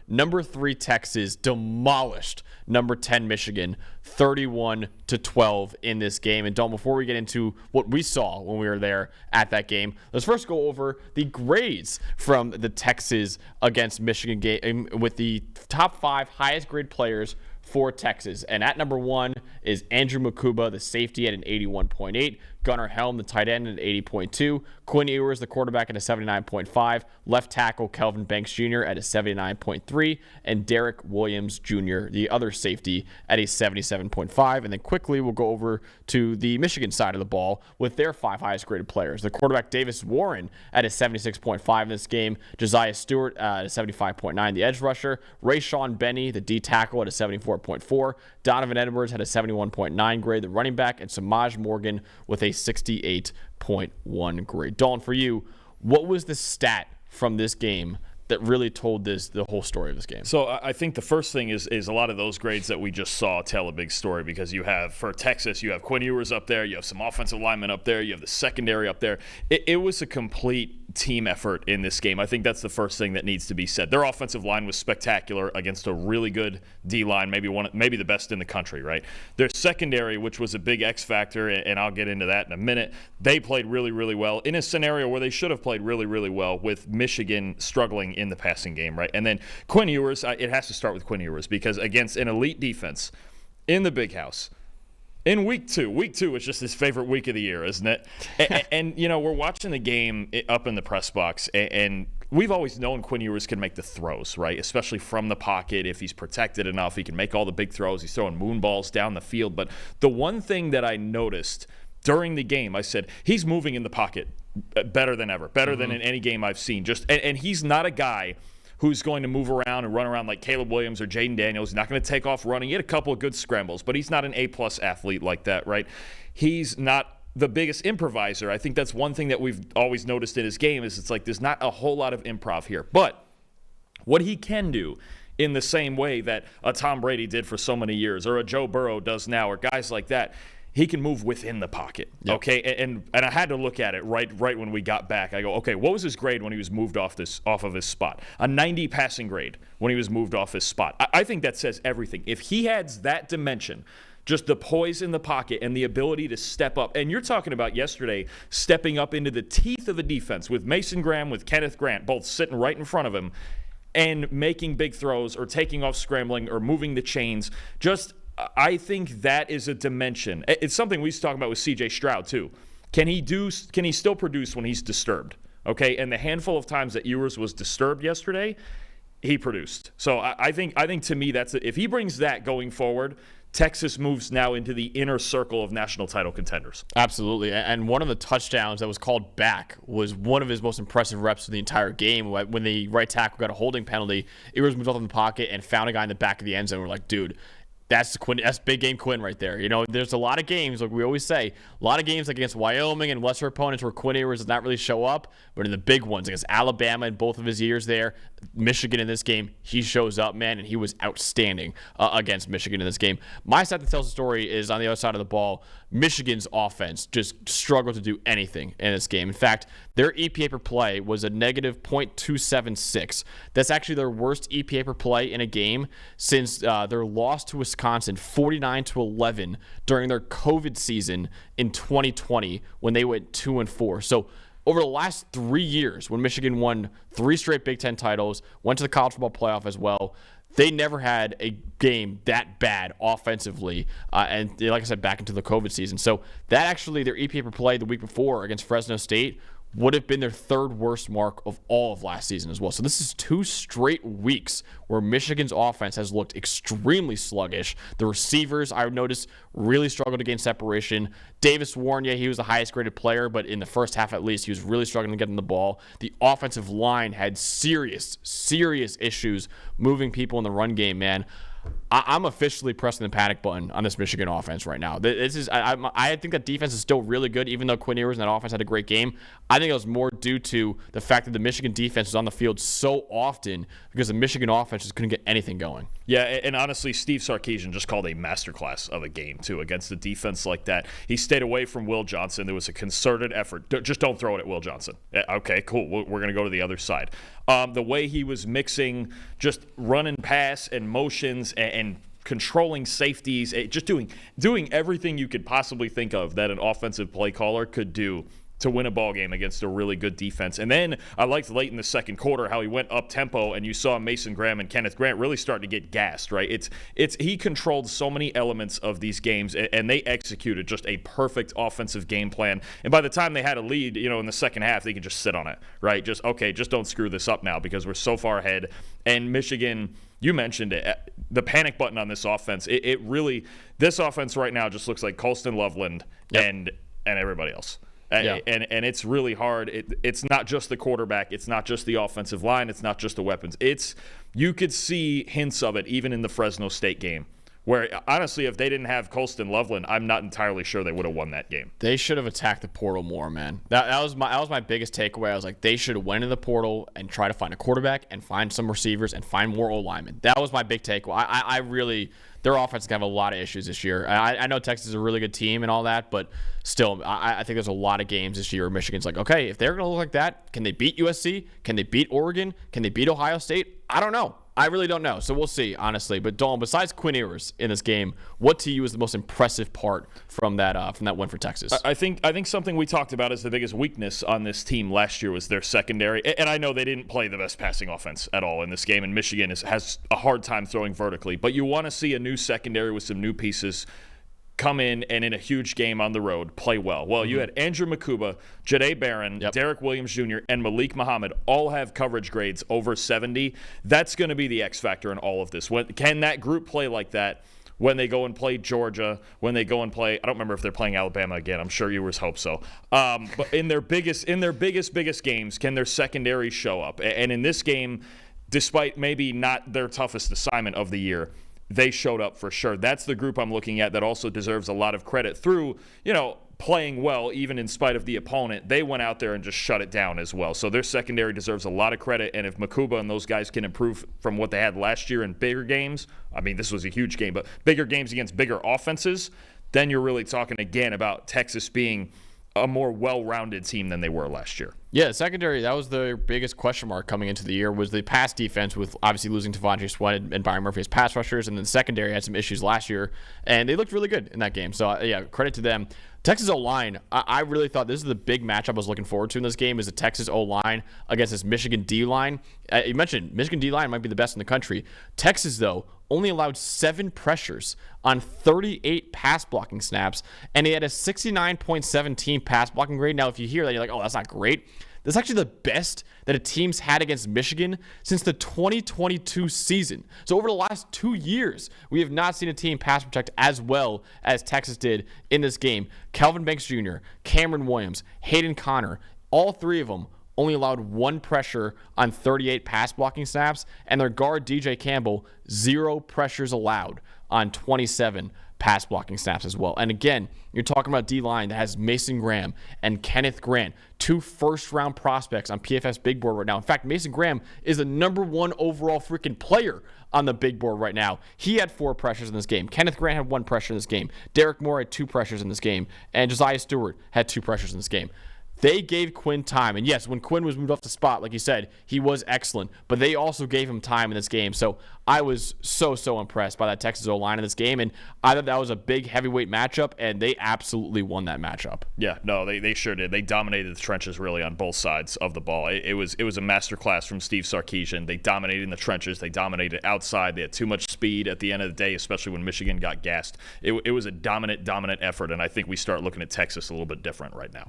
number 3 Texas demolished number 10 Michigan 31-12 in this game. And Dalton, before we get into what we saw when we were there at that game, let's first go over the grades from the Texas against Michigan game with the top 5 highest grade players for Texas. And at number 1 is Andrew Makuba, the safety, at an 81.8. Gunnar Helm, the tight end, at an 80.2. Quinn Ewers, the quarterback, at a 79.5. Left tackle Kelvin Banks Jr. at a 79.3. And Derek Williams Jr., the other safety, at a 77.5. And then quickly we'll go over to the Michigan side of the ball with their 5 highest graded players. The quarterback Davis Warren at a 76.5 in this game. Josiah Stewart at a 75.9, the edge rusher. Rayshawn Benny, the D tackle, at a 74.4. Donovan Edwards had a 71.9 grade, the running back, and Samaj Morgan with a 68.1 grade. Dawn, for you, what was the stat from this game that really told the whole story of this game? So I think the first thing is a lot of those grades that we just saw tell a big story, because you have, for Texas, you have Quinn Ewers up there, you have some offensive linemen up there, you have the secondary up there. It was a complete team effort in this game. I think that's the first thing that needs to be said. Their offensive line was spectacular against a really good D-line, maybe the best in the country, right? Their secondary, which was a big X factor, and I'll get into that in a minute, they played really, really well in a scenario where they should have played really, really well, with Michigan struggling in the passing game, right? And then Quinn Ewers, it has to start with Quinn Ewers, because against an elite defense in the Big House, in week two is just his favorite week of the year, isn't it? And we're watching the game up in the press box, and we've always known Quinn Ewers can make the throws, right? Especially from the pocket. If he's protected enough, he can make all the big throws. He's throwing moon balls down the field. But the one thing that I noticed during the game, I said, he's moving in the pocket better than ever, better than in any game I've seen. And he's not a guy who's going to move around and run around like Caleb Williams or Jaden Daniels. He's not going to take off running. He had a couple of good scrambles, but he's not an A-plus athlete like that, right? He's not the biggest improviser. I think that's one thing that we've always noticed in his game, is it's like there's not a whole lot of improv here. But what he can do, in the same way that a Tom Brady did for so many years, or a Joe Burrow does now, or guys like that, he can move within the pocket, okay? And I had to look at it right when we got back. I go, okay, what was his grade when he was moved off of his spot? A 90 passing grade when he was moved off his spot. I think that says everything. If he has that dimension, just the poise in the pocket and the ability to step up, and you're talking about yesterday stepping up into the teeth of a defense with Mason Graham, with Kenneth Grant, both sitting right in front of him and making big throws or taking off scrambling or moving the chains, I think that is a dimension. It's something we used to talk about with C.J. Stroud too. Can he still produce when he's disturbed? Okay, and the handful of times that Ewers was disturbed yesterday, he produced. So I think to me, that's if he brings that going forward, Texas moves now into the inner circle of national title contenders. Absolutely. And one of the touchdowns that was called back was one of his most impressive reps of the entire game. When the right tackle got a holding penalty, Ewers moved up in the pocket and found a guy in the back of the end zone. We're like, dude, that's big game Quinn right there. There's a lot of games, like we always say, a lot of games like against Wyoming and lesser opponents where Quinn Ewers does not really show up, but in the big ones against Alabama in both of his years there, Michigan in this game, he shows up, man, and he was outstanding against Michigan in this game. My side that tells the story is on the other side of the ball. Michigan's offense just struggled to do anything in this game. In fact, their EPA per play was a negative .276. That's actually their worst EPA per play in a game since their loss to Wisconsin 49-11 during their COVID season in 2020 when they went 2-4. So over the last 3 years, when Michigan won 3 straight Big Ten titles, went to the college football playoff as well, they never had a game that bad offensively, and like I said, back into the COVID season. So that actually, their EPA per play the week before against Fresno State would have been their 3rd worst mark of all of last season as well. So this is 2 straight weeks where Michigan's offense has looked extremely sluggish. The receivers, I would notice, really struggled to gain separation. Davis Warren, he was the highest graded player, but in the first half at least, he was really struggling to get in the ball. The offensive line had serious issues moving people in the run game, man. I'm officially pressing the panic button on this Michigan offense right now. I think that defense is still really good, even though Quinn Ewers and that offense had a great game. I think it was more due to the fact that the Michigan defense was on the field so often because the Michigan offense just couldn't get anything going. Yeah, and honestly, Steve Sarkeesian just called a masterclass of a game, too, against a defense like that. He stayed away from Will Johnson. There was a concerted effort. Just don't throw it at Will Johnson. Okay, cool. We're going to go to the other side. The way he was mixing just run and pass and motions and controlling safeties, just doing everything you could possibly think of that an offensive play caller could do to win a ball game against a really good defense. And then I liked late in the second quarter how he went up tempo, and you saw Mason Graham and Kenneth Grant really start to get gassed, right? He controlled so many elements of these games, and they executed just a perfect offensive game plan. And by the time they had a lead, in the second half, they could just sit on it, right? Just don't screw this up now because we're so far ahead. And Michigan, you mentioned it, the panic button on this offense. This offense right now just looks like Colston Loveland and everybody else. Yeah. And it's really hard. It's not just the quarterback. It's not just the offensive line. It's not just the weapons. You could see hints of it even in the Fresno State game, where honestly, if they didn't have Colston Loveland, I'm not entirely sure they would have won that game. They should have attacked the portal more, man. That was my biggest takeaway. I was like, they should have went in the portal and try to find a quarterback and find some receivers and find more O-linemen. That was my big takeaway. Their offense is going to have a lot of issues this year. I know Texas is a really good team and all that, but still, I think there's a lot of games this year where Michigan's like, okay, if they're going to look like that, can they beat USC? Can they beat Oregon? Can they beat Ohio State? I don't know. I really don't know. So we'll see, honestly. But Dalton, besides Quinn Ewers in this game, what to you is the most impressive part from that win for Texas? I think something we talked about as the biggest weakness on this team last year was their secondary. And I know they didn't play the best passing offense at all in this game, and Michigan has a hard time throwing vertically. But you want to see a new secondary with some new pieces come in and in a huge game on the road play well. Well, you had Andrew Makuba, Jahdae Barron, Derek Williams Jr., and Malik Muhammad all have coverage grades over 70. That's going to be the X factor in all of this. Can that group play like that when they go and play Georgia, when they go and play, I don't remember if they're playing Alabama again. I'm sure Ewers hope so. But in their biggest games, can their secondary show up? And in this game, despite maybe not their toughest assignment of the year, they showed up for sure. That's the group I'm looking at that also deserves a lot of credit through, playing well, even in spite of the opponent. They went out there and just shut it down as well. So their secondary deserves a lot of credit. And if Makuba and those guys can improve from what they had last year in bigger games, I mean, this was a huge game, but bigger games against bigger offenses, then you're really talking again about Texas being a more well-rounded team than they were last year. Yeah, secondary, that was the biggest question mark coming into the year, was the pass defense, with obviously losing T'Vondre Sweat and Byron Murphy as pass rushers, and then the secondary had some issues last year, and they looked really good in that game. So, yeah, credit to them. Texas O-line, I really thought this is the big matchup I was looking forward to in this game, is the Texas O-line against this Michigan D-line. You mentioned Michigan D-line might be the best in the country. Texas, though, only allowed 7 pressures on 38 pass blocking snaps, and he had a 69.7 team pass blocking grade. Now, if you hear that, you're like, oh, that's not great. That's actually the best that a team's had against Michigan since the 2022 season. So over the last 2 years, we have not seen a team pass protect as well as Texas did in this game. Calvin Banks Jr., Cameron Williams, Hayden Connor, all 3 of them only allowed 1 pressure on 38 pass blocking snaps, and their guard DJ Campbell, 0 pressures allowed on 27 pass blocking snaps as well. And again, you're talking about D-line that has Mason Graham and Kenneth Grant, 2 first-round prospects on PFF's big board right now. In fact, Mason Graham is the number 1 overall freaking player on the big board right now. He had 4 pressures in this game. Kenneth Grant had 1 pressure in this game. Derek Moore had 2 pressures in this game. And Josiah Stewart had 2 pressures in this game. They gave Quinn time. And yes, when Quinn was moved off the spot, like you said, he was excellent. But they also gave him time in this game. So I was so impressed by that Texas O-line in this game. And I thought that was a big heavyweight matchup, and they absolutely won that matchup. Yeah, no, they sure did. They dominated the trenches really on both sides of the ball. It was a masterclass from Steve Sarkeesian. They dominated in the trenches. They dominated outside. They had too much speed at the end of the day, especially when Michigan got gassed. It was a dominant effort, and I think we start looking at Texas a little bit different right now.